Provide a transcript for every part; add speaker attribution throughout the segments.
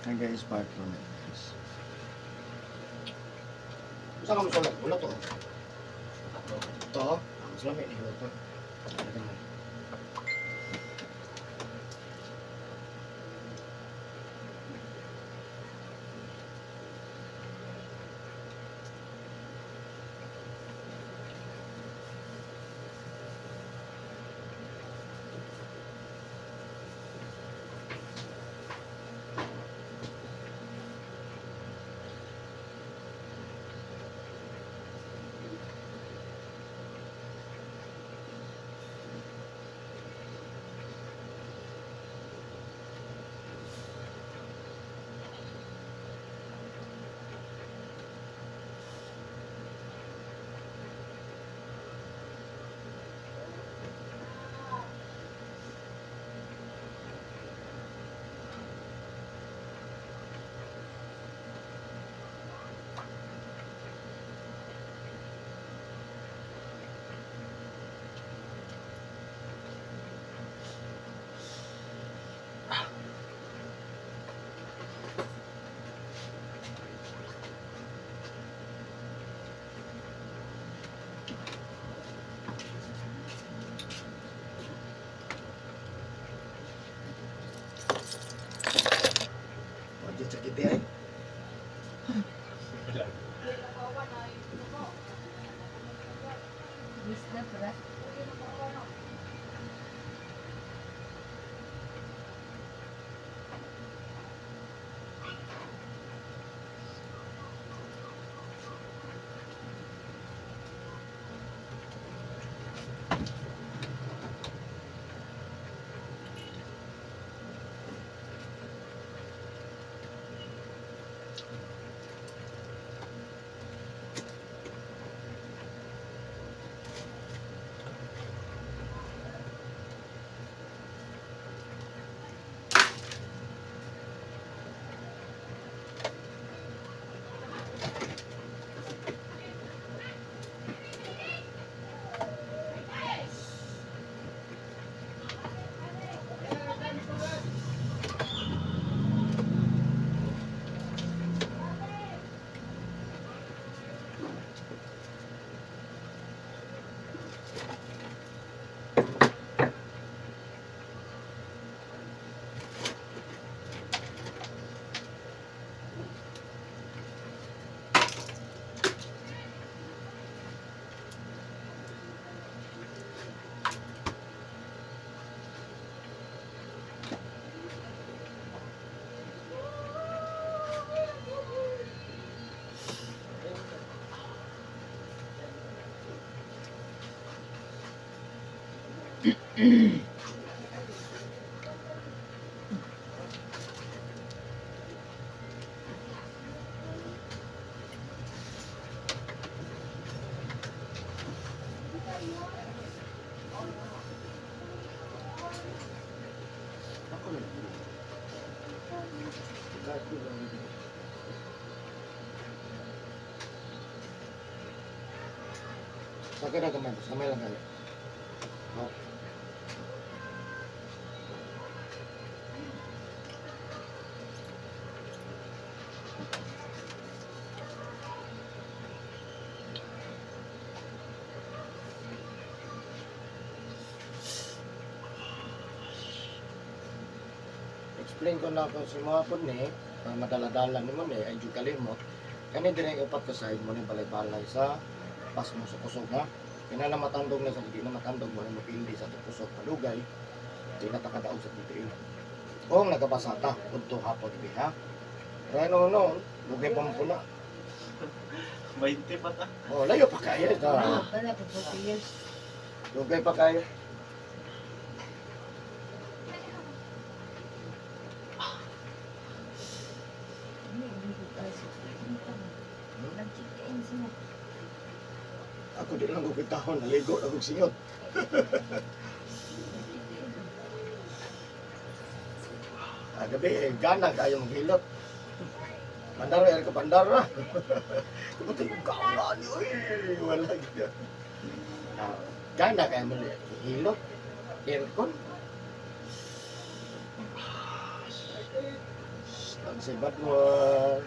Speaker 1: Yan guys, part 2 na guys.
Speaker 2: Saan ka masulat? Wala to. Ito? Ang salamin. Ito. Wajib sakit ya.
Speaker 3: Bisa berat.
Speaker 2: Pakai dah teman, sama lang kali. Oh. Explain ko na ako si mga po ni, madala-dala ni mo ni, ay jugalin mo. Kani din upat ka side mo ni balay-balay sa pas mo sa kusog ha. Kinala matandog na sa hindi na matandog mo na mapindi sa kusog palugay. Di na takadaog sa titiin. Kung nagkapasata, kunto hapon di ha. Pero no, lugay pa mo pula.
Speaker 4: 20 pa ta.
Speaker 2: Oh, layo pa kaya ta.
Speaker 3: Pala po 40 years.
Speaker 2: Lugay pa kaya. Ako di lang ko kitahon, naligo na kong singot. Gabi, gana kayo maghilot. Bandar ya ke bandar lah. Kebetulan kau kawan ni, wala gitu. Nah, ganda kayak melihat hilot, aircon. Si Badwar.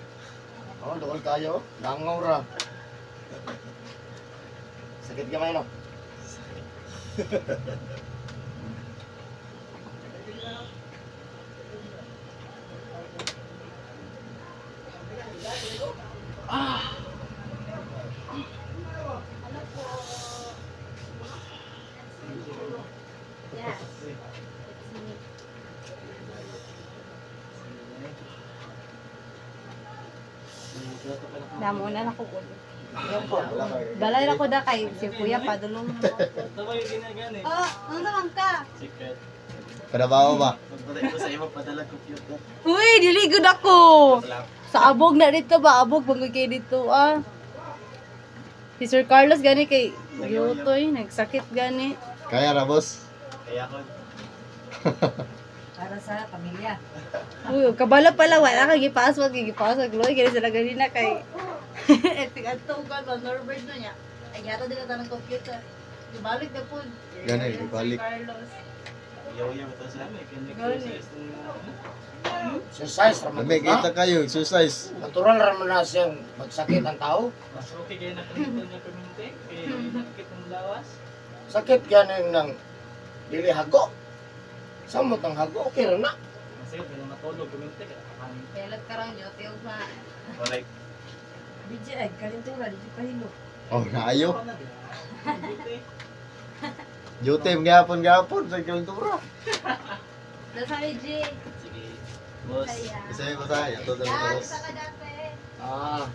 Speaker 2: Oh, doon kayo. Langaw ra. Sakit kamay no?
Speaker 3: Yes. Namunan ako ulo. Balay na ko da kay si Kuya padulong.
Speaker 4: Tama yung ginagani.
Speaker 3: Oh, ano naman ka?
Speaker 4: Secret.
Speaker 2: Padabaho ba?
Speaker 4: Pagpatay ko sa iyo, padala computer.
Speaker 3: Uy, diligod ako. Sa abog na dito ba? Abog bang kay dito ah. Si Sir Carlos gani kay Yutoy, nagsakit gani.
Speaker 2: Kaya ra, boss.
Speaker 4: Kaya ko.
Speaker 3: Para sa pamilya. Uy, kabalo pala wala kang gipaswag, Loy kaya sila ganina kay epic ato ka ba Norbert no niya. Ay yata din ta ng computer. Ibalik na po.
Speaker 2: Gani, ibalik.
Speaker 3: Carlos.
Speaker 4: Yaw-yaw ito sa amin.
Speaker 3: Gani.
Speaker 2: Exercise raman.
Speaker 1: May kita kayo, exercise.
Speaker 2: Natural raman na siyang magsakit ang tao.
Speaker 4: Mas okay kayo nakalito niya kuminti. Kaya nakikita ng lawas.
Speaker 2: Sakit ganing ng dili hago. Samot ang hago, okay ra na.
Speaker 4: Kasi kung matulog kuminti.
Speaker 3: Pelat karang yo tiyog pa.
Speaker 4: Balik.
Speaker 3: DJ ay kalintura di pahilo.
Speaker 1: Oh, naayo. Jutim gapon sa kultura.
Speaker 3: Dasa DJ.
Speaker 4: Sige. Boss.
Speaker 3: Kaya.
Speaker 1: Isa ko sa ito daw
Speaker 3: Ah,
Speaker 1: boss.
Speaker 3: sa ka dati.
Speaker 2: Ah,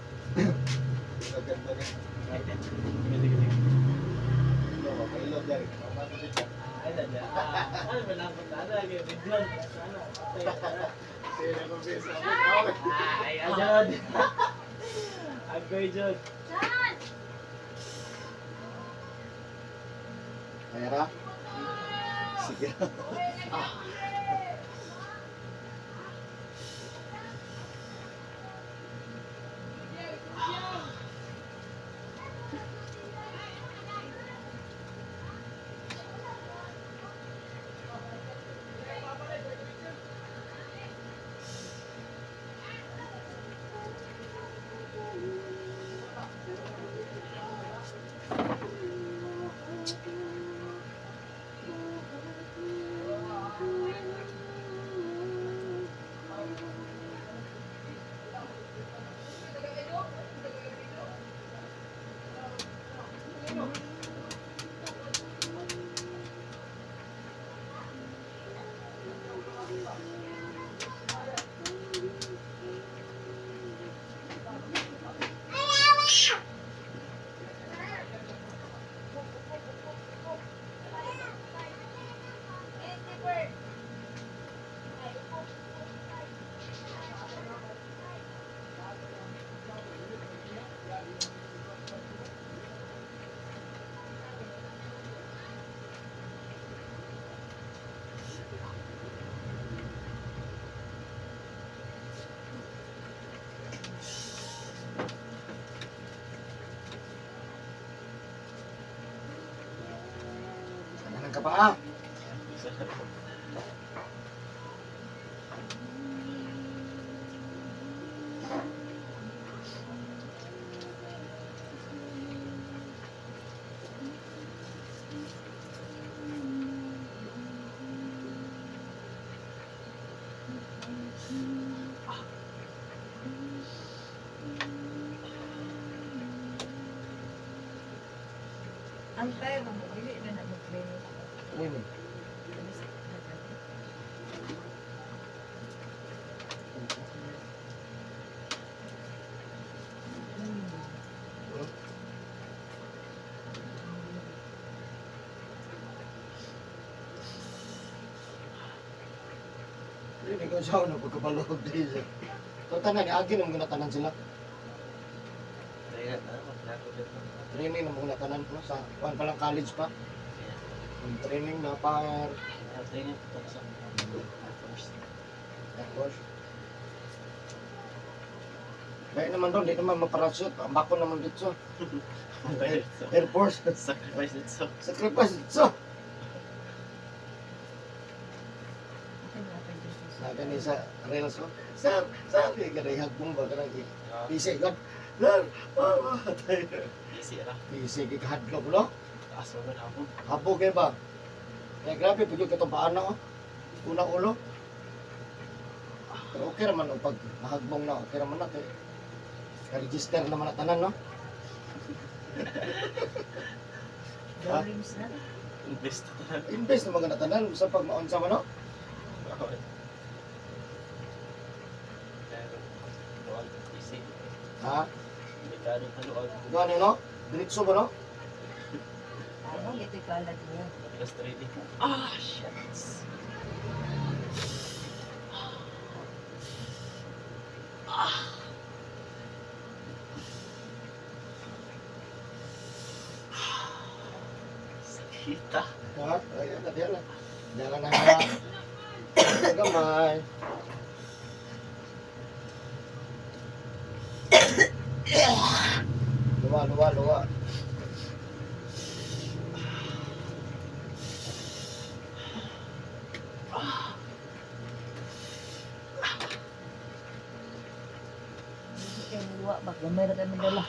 Speaker 4: Ay, dadya. Ay, malapot na. Ay, biglan. Ay, ajod. Agoy, Jod.
Speaker 2: kaya ra.
Speaker 1: Sige.
Speaker 2: Anong ka pa ah?
Speaker 3: Ang tayo mo dili na nag-clinic.
Speaker 2: Ano yun? Hindi ko siya na pagkabalog din. Ito tanan, agi naman ginatanan sila.
Speaker 4: Kaya, maglako dito.
Speaker 2: Training naman ginatanan ko sa kuwan palang college pa. Yung training na fire,
Speaker 4: Tingin ko sa first.
Speaker 2: tapos. Dahil naman doon, di naman maparachute. Ang bako naman dito. Air Force.
Speaker 4: Sacrifice dito.
Speaker 2: Sacrifice dito. Naga kani sa Reels ko. Sabi ka na hagbong ba ka nang isig ka. Sir, tayo.
Speaker 4: Easy ra.
Speaker 2: Isig ka hadlok no?
Speaker 4: Taas mo ba na ako?
Speaker 2: Hapo kayo ba? Kaya grabe, pagyo ka itong paano ko. Unang ulo. Pero okay naman, no, pag nahagbong na, okay naman natin. Ka-register naman na tanan, no?
Speaker 3: Darlings na.
Speaker 4: Invest na talaga.
Speaker 2: Invest naman na tanan, sa pag maunsa mo, no?
Speaker 4: Pero, luwag, easy.
Speaker 2: Ha?
Speaker 4: Delikado sa luwag.
Speaker 2: Gano'n, no? Diretso ba, no?
Speaker 3: Ano, ito kalat niya.
Speaker 4: Matigas trading. Ah, shit. Sakit ah.
Speaker 2: Ha? Ayan, nabiyan na. Jangan na ha. Gamay. Luwa.
Speaker 3: Kaya luwa, bak gamay na tayo magdala.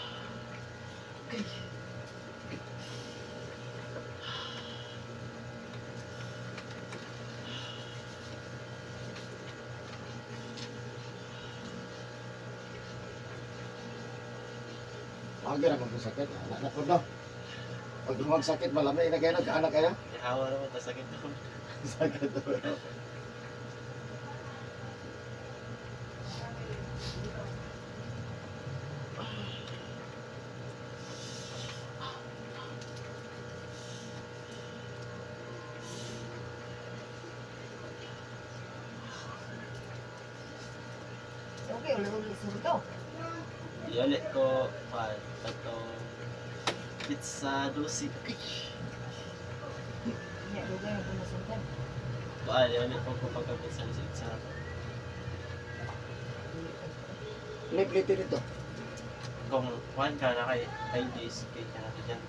Speaker 2: Agad ako sakit. Anak ko no. Pag lumang sakit, malamay na kayo, nagkaanak kayo.
Speaker 4: Ihawa naman, tas sakit ako.
Speaker 2: Sakit ako.
Speaker 3: Okay, ulit surto.
Speaker 4: Iulit ko, itong pizza dosi.
Speaker 3: Iya, lugay na pumasuntan.
Speaker 4: Iulit ko pagka-pizza dosi. Sarap.
Speaker 2: Lipliti dito.
Speaker 4: Kung one ka na kay days, kay ka na dyan.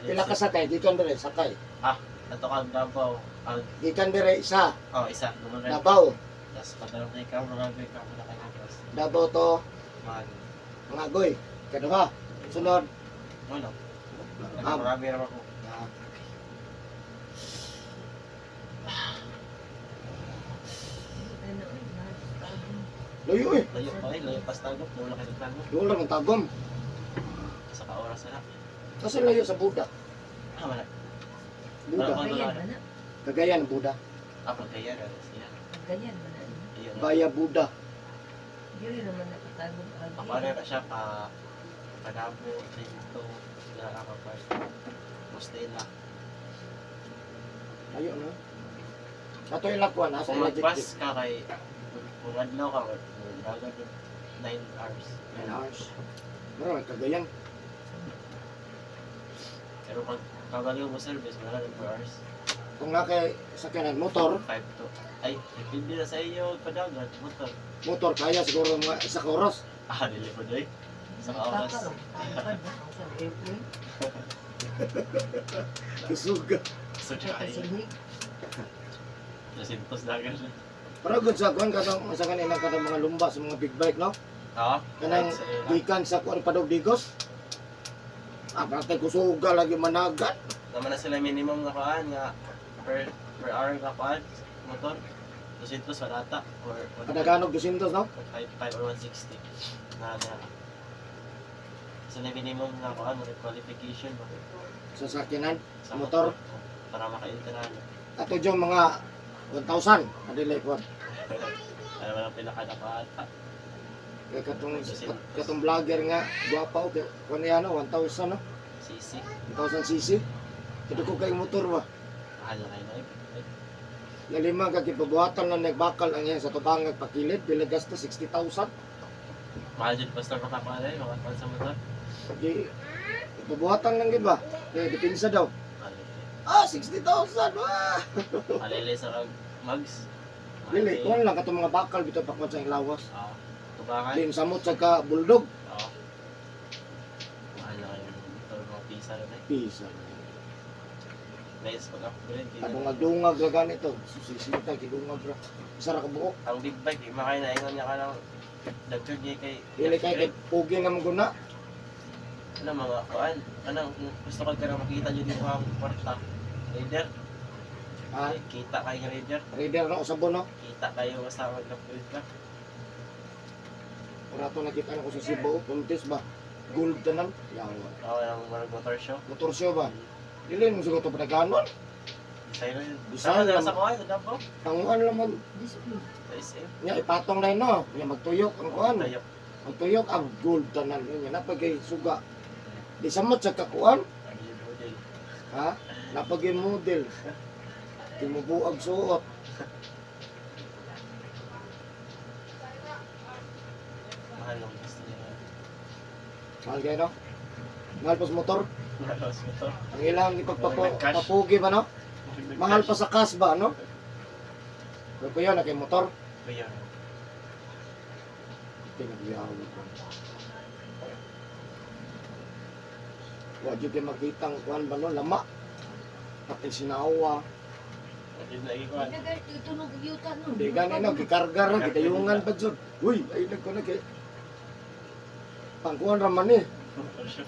Speaker 2: Pila ka sakay, gikan dire sakay.
Speaker 4: Ato kang Davao.
Speaker 2: Gikan dire isa,
Speaker 4: Isa. Lumunod.
Speaker 2: Davao.
Speaker 4: Tapos pagkaroon na ikaw, mga ka muna kayo. Tapos,
Speaker 2: Davao to,
Speaker 4: mag,
Speaker 2: mga goy. Kaduha. Sunod.
Speaker 4: ano?
Speaker 2: Ah.
Speaker 4: Marami naman ako.
Speaker 2: Luyo eh.
Speaker 4: Layo pa layo pas tagop. Wala kayo tagop.
Speaker 2: Doon lang ang tagom.
Speaker 4: Sa ka-oras na.
Speaker 2: Kasi layo sa Buda.
Speaker 4: Wala.
Speaker 2: Buda.
Speaker 3: Ganyan ba na?
Speaker 2: Cagayan ang Buda.
Speaker 4: Pagkaya na siya.
Speaker 3: Ganyan ba na?
Speaker 4: Iyon na.
Speaker 2: Baya Buda.
Speaker 3: Yun naman nakatagod.
Speaker 4: Paano na siya Panabo, Trinito, na Akapar, Mostela.
Speaker 2: Layo no. Ato yung lakwan, nasa
Speaker 4: Kung
Speaker 2: Magic
Speaker 4: mag-bus
Speaker 2: Trip.
Speaker 4: ka kung adlaw ka, dagat 9 hours.
Speaker 2: 9 hours. Marami, Cagayan.
Speaker 4: Pero pag kagaliw mo service, wala rin 4 hours.
Speaker 2: Kung nakay sakyanan motor,
Speaker 4: 5 to. Ay, depende na sa iyo, padagat, motor.
Speaker 2: motor kaya siguro mga isa ka oras.
Speaker 4: Dili po doy. Sa oras.
Speaker 3: Airplane.
Speaker 2: Kusuga.
Speaker 4: So, kaya.
Speaker 3: Kasilig.
Speaker 4: Nasintos dagat na.
Speaker 2: Pero good sa kuan katong sa kanila katong mga lumba sa mga big bike no. Kanang gikan sa kuan padog digos. Patay kusuga lagi managat.
Speaker 4: Naman na sila minimum nga kaan nga per hour nga kaan motor. 200 walata or
Speaker 2: Kadaganog 200 no.
Speaker 4: 5 or 160. Na. Sila minimum nga kaan mo qualification ba
Speaker 2: Sa sakyanan
Speaker 4: sa
Speaker 2: motor.
Speaker 4: para maka-interan.
Speaker 2: ato yung mga 1,000 adilay kuan.
Speaker 4: Ano man ang pinaka-dapat.
Speaker 2: Kaya katong vlogger nga guwapa o kuan niya no 1,000 no.
Speaker 4: CC.
Speaker 2: 1,000 cc. Kito ko kay motor ba.
Speaker 4: Mahal na kayo na
Speaker 2: Nga lima ka gipabuhatan na nagbakal ang yan sa tubangag pakilid pila gasto 60,000.
Speaker 4: Mahal dyan basta makapanay, makapan sa motor.
Speaker 2: Di ipabuhatan lang gid ba. Kaya dipinsa daw.
Speaker 4: Mahal
Speaker 2: 60,000 wah.
Speaker 4: Alili sa mags.
Speaker 2: Dili kuan lang katong mga bakal bitaw pakman sa lawas.
Speaker 4: Tubangan.
Speaker 2: Din samot sa ka bulldog.
Speaker 4: Oo. Mahal na kayo. Motor mga pisa rin eh.
Speaker 2: Pisa.
Speaker 4: Nice pag-upgrade.
Speaker 2: Kadungag-dungag ra ganito. Susisita, kidungag ra. Isa ra ka buok.
Speaker 4: Ang big bike, di makay na ingon niya ka lang. Dagkag niya kay...
Speaker 2: Dili kay pugi na maguna.
Speaker 4: Ano mga kuan? Ano, gusto ko ka na makita niyo dito ang kwarta. Raider?
Speaker 2: Ha?
Speaker 4: Kita kayo ng Raider?
Speaker 2: Reader no usabon no.
Speaker 4: Kita kayo basta mag-upgrade ka.
Speaker 2: Ora to nakita na ko sa Cebu, puntis ba. Gold tanan. Yang
Speaker 4: Oo, yung mga motor show.
Speaker 2: motor show ba. Dili mo siguro to pinaganon.
Speaker 4: Design na yun.
Speaker 2: Design
Speaker 4: Sama na
Speaker 2: lang.
Speaker 4: sa kuhan, sa Davao.
Speaker 2: Ang ano naman,
Speaker 4: Sa SM.
Speaker 2: nya ipatong na no. Nya magtuyok ang kuan.
Speaker 4: Tayo.
Speaker 2: Magtuyok ang gold tanan nya napagay suga. Di samot sa kakuan,
Speaker 4: Ang model.
Speaker 2: ha? Napagay model. Timubuag suot.
Speaker 4: Mahal ang gusto niya.
Speaker 2: Mahal kayo no? Mahal pa sa motor.
Speaker 4: Malos mo to.
Speaker 2: Ang ilang
Speaker 4: Cash.
Speaker 2: papugi ba no? Mahal pa sa kas ba no? Pero ko yun, kay motor.
Speaker 4: Kuya.
Speaker 2: Pinagyaw ko. Huwag yun kayo makitang kuhan ba no? Lama. Pati sinawa.
Speaker 4: Hindi na ikuan.
Speaker 3: Tunog yuta no.
Speaker 2: Hindi gani no, gikargar na, gitayungan pa dyan. Uy, ay nagko na kay. Pangkuhan raman eh.
Speaker 4: Motor show.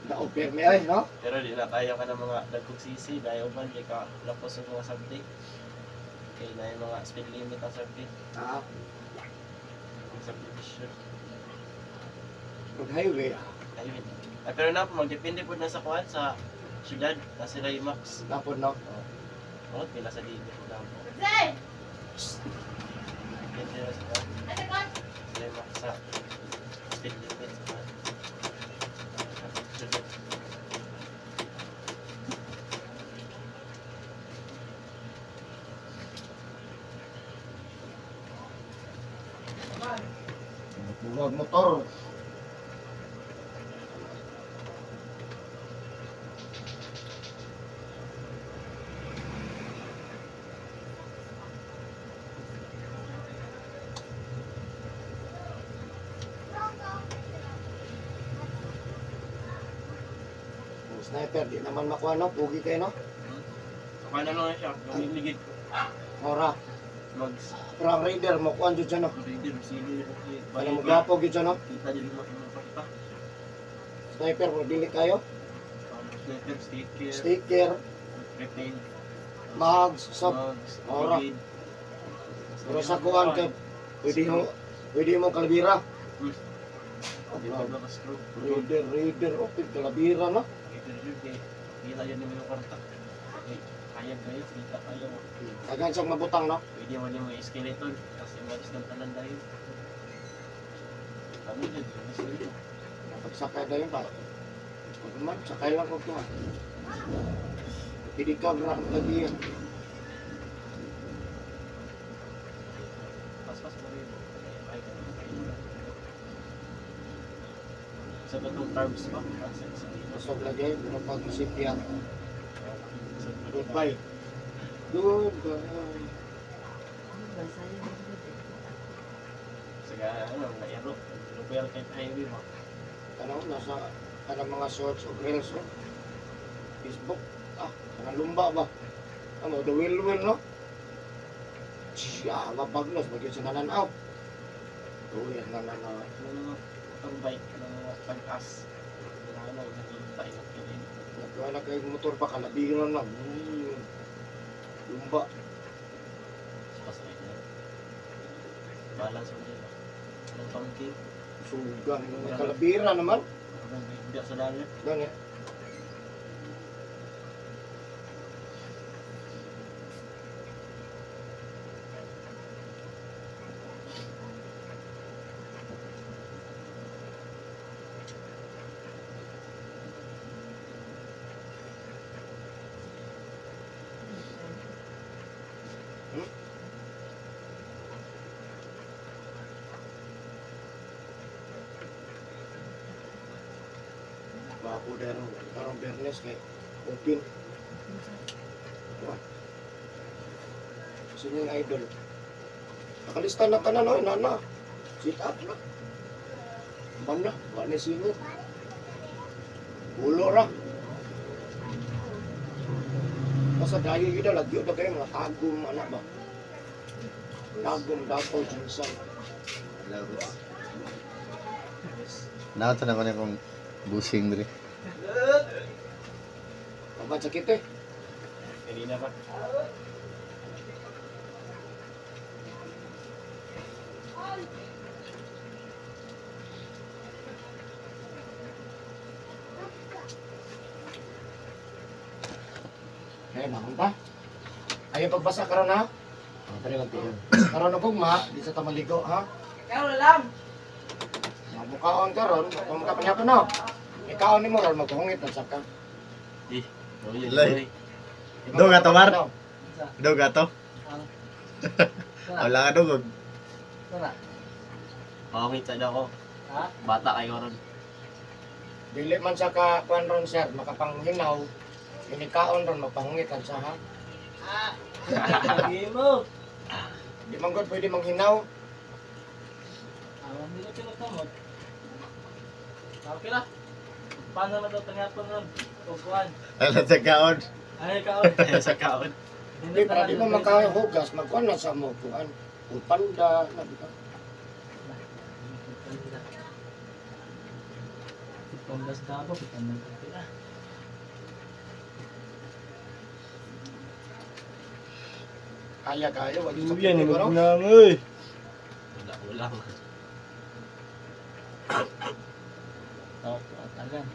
Speaker 2: Na-offer me ay, no?
Speaker 4: Pero di na tayo ka ng mga dagkog sisi. Dahil uban, di ka lapos ng mga sabdi. Okay na yung mga speed limit ang sabdi.
Speaker 2: Ah,
Speaker 4: Ang subdivision.
Speaker 2: mag-highway.
Speaker 4: Ayun. Ay, pero na po, magdepende po na sa kuhan sa syudad. Na sila yung max.
Speaker 2: Tapos no?
Speaker 4: Bakit pila sa dito po lang po.
Speaker 3: Zay!
Speaker 4: Depende na sa kuhan. Sila yung max sa speed limit sa kuhan. Sa syudad.
Speaker 2: Buwag motor. Sniper, di naman makuha no? Pugi kayo no?
Speaker 4: So, paano lang siya? Lumiligid.
Speaker 2: Ora.
Speaker 4: Mags.
Speaker 2: Pero ang raider, makuha dyan dyan no?
Speaker 4: Raider, sige.
Speaker 2: Ano mo gapo dyan no?
Speaker 4: Kita dyan mo yung pakita.
Speaker 2: Sniper, mabili kayo.
Speaker 4: Sniper, sticker,
Speaker 2: Sticker,
Speaker 4: retain,
Speaker 2: mags, sub.
Speaker 4: mugs,
Speaker 2: Ora.
Speaker 4: ligid.
Speaker 2: Pero sa kuhan ka, pwede mo kalabira.
Speaker 4: Di ba ba screw?
Speaker 2: Raider, okay, kalabira no?
Speaker 4: Raider yun kay kita yun yung kwarta. Kaya kayo, kita kayo.
Speaker 2: Agan siyang mabutang no?
Speaker 4: Pwede mo yung skeleton kasi malis ng tanan dahil. Kami dyan, skeleton.
Speaker 2: Pagsakay na yun ba? Huwag naman, sakay lang ko ito ha. Hindi ka bra lagi yan.
Speaker 4: Pas-pas mo rin. Sa batong terms ba?
Speaker 2: Masog lagi, pero pag masipya.
Speaker 4: Sa
Speaker 2: Goodbye. Goodbye.
Speaker 4: Saka ano, na-aero. Lupel kahit highway mo.
Speaker 2: Ano, nasa kanang mga shorts o reels o. Facebook. Ah, kanang lumba ba? Ano, the wheel no? Siya, mapagnos, bagay sa nananaw. Uy, nananaw.
Speaker 4: Ano mga motor bike, ano mga pag-as. Ano, nakikita yung kilin.
Speaker 2: Nagkala kayo motor pa, kalabiran na. Lumba.
Speaker 4: Pasay na. Balance mo dito. Anong counting?
Speaker 2: Sugan. Kalabira naman.
Speaker 4: Anong bigla sa dalit?
Speaker 2: Gani. Bago dahil parang Bernes kay open. Sino yung idol? Nakalista na tanan oy nana. Sit up na. Banda, wala ni singit. Ulo ra. basta dayo yun na, lagyo na kayo, mga tagong, anak ba? Tagong, dapaw, jinsan.
Speaker 1: Nakita naman akong busing diri.
Speaker 2: Pagkat sakit eh.
Speaker 4: Kanina pa.
Speaker 2: Eh, nakunta. Ayaw pagbasa karon ha? Tari lang tiyo. Karon ako ma, di sa tamaligo ha?
Speaker 3: Ikaw na lang.
Speaker 2: Mabukaon karon, kung makapanyapon na. Ikaw ni mo ron, magkuhungit na saka.
Speaker 4: Di. Oy,
Speaker 1: Lay.
Speaker 4: oy.
Speaker 1: Dog ato, Mar. Dog ato. Wala ka dugog.
Speaker 4: Pangit sa ako.
Speaker 3: Ha?
Speaker 4: Bata kayo ron.
Speaker 2: Dili man sa ka, kuan ron sir, makapanghinaw. Inikaon ron, magpahungit na sa ha?
Speaker 4: Lagi mo.
Speaker 2: Di man god pwede manghinaw.
Speaker 4: Alam nila pinakamot. Okay lang. Paano na ito tangapon ron? Kukuhan.
Speaker 1: Ala sa kaon.
Speaker 4: Ay, kaon. Sa kaon.
Speaker 2: Hindi, para di mo makahugas, magkuan na sa mo, kuan. Panda, na di ba?
Speaker 4: Pamdas na ako, pitandang kape na.
Speaker 2: Kaya, wag sa
Speaker 4: Yan,
Speaker 2: pwede ko ron.
Speaker 4: lang eh. Wala.
Speaker 5: Tagan.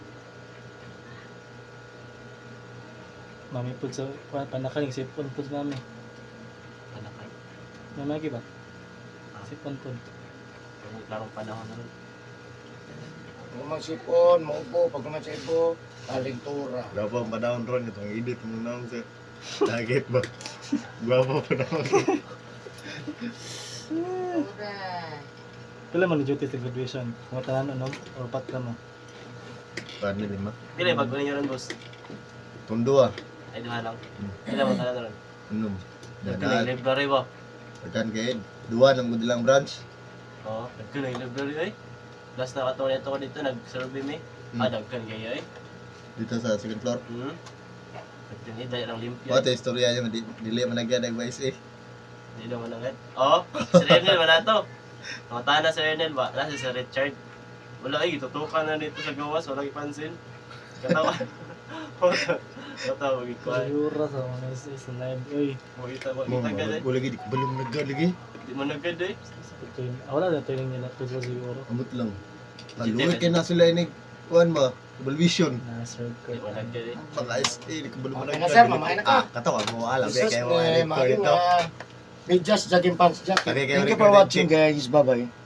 Speaker 5: Mami pud sa panakaling sipon pud mami.
Speaker 4: Panakay.
Speaker 5: Mami lagi ba? Sipon pud.
Speaker 4: Larong panahon na rin.
Speaker 2: Umang sipon, maupo, pag naman sa ibo, talintura.
Speaker 1: Gwapo ang panahon ron. Itong edit mo naman sir. Target ba? Gwapo pa naman.
Speaker 5: Pila man ni duty sa graduation? Mga tanan ano? Or pat ka mo?
Speaker 1: Paano lima?
Speaker 4: Pila yung bago ninyo ron, boss?
Speaker 1: Tundo ah.
Speaker 4: Ay, duha lang. Pila mo tanan ron?
Speaker 1: Anong?
Speaker 4: Nagkunay
Speaker 1: Dadaan.
Speaker 4: library ba?
Speaker 1: Pagkan kayo. Duwa ng mudilang branch.
Speaker 4: Oo, nagkunay library ay. Last na katuwa nito ko dito, nag-survey me. Ah, nagkan kayo ay.
Speaker 1: Dito sa second floor.
Speaker 4: Nagkunay, dahil ang limpyo.
Speaker 1: What istorya niya. Dili man nag-advise eh.
Speaker 4: Hindi naman agad. Oo, si Ernel ba na to? Nakatahan na si Ernel ba? Nasa si Richard. Wala ay, tutukan na dito sa gawas, wala ipansin. Katawa. Katawa, ikuha.
Speaker 5: Yura sa mga sa live. Uy,
Speaker 4: Makita mo,
Speaker 1: Mo,
Speaker 4: kita ka eh.
Speaker 1: lagi. Di ko balong nagad lagi.
Speaker 4: Di mo nagad eh.
Speaker 5: wala na tuwing nila to siguro.
Speaker 1: Amot lang. Haluwi kayo na sila ini. Kuhan ba? Vision.
Speaker 5: Na
Speaker 4: Di
Speaker 5: circle.
Speaker 4: mo nagad eh.
Speaker 1: Pag ayos eh. Di ko balong
Speaker 2: Okay na sir, mamain na ka.
Speaker 1: Katawa mo alam.
Speaker 2: Jesus
Speaker 1: Kaya mo alam ko
Speaker 2: name,
Speaker 1: dito.
Speaker 2: may just jogging pants jacket.
Speaker 1: Okay,
Speaker 2: Thank you for watching guys. Bye-bye.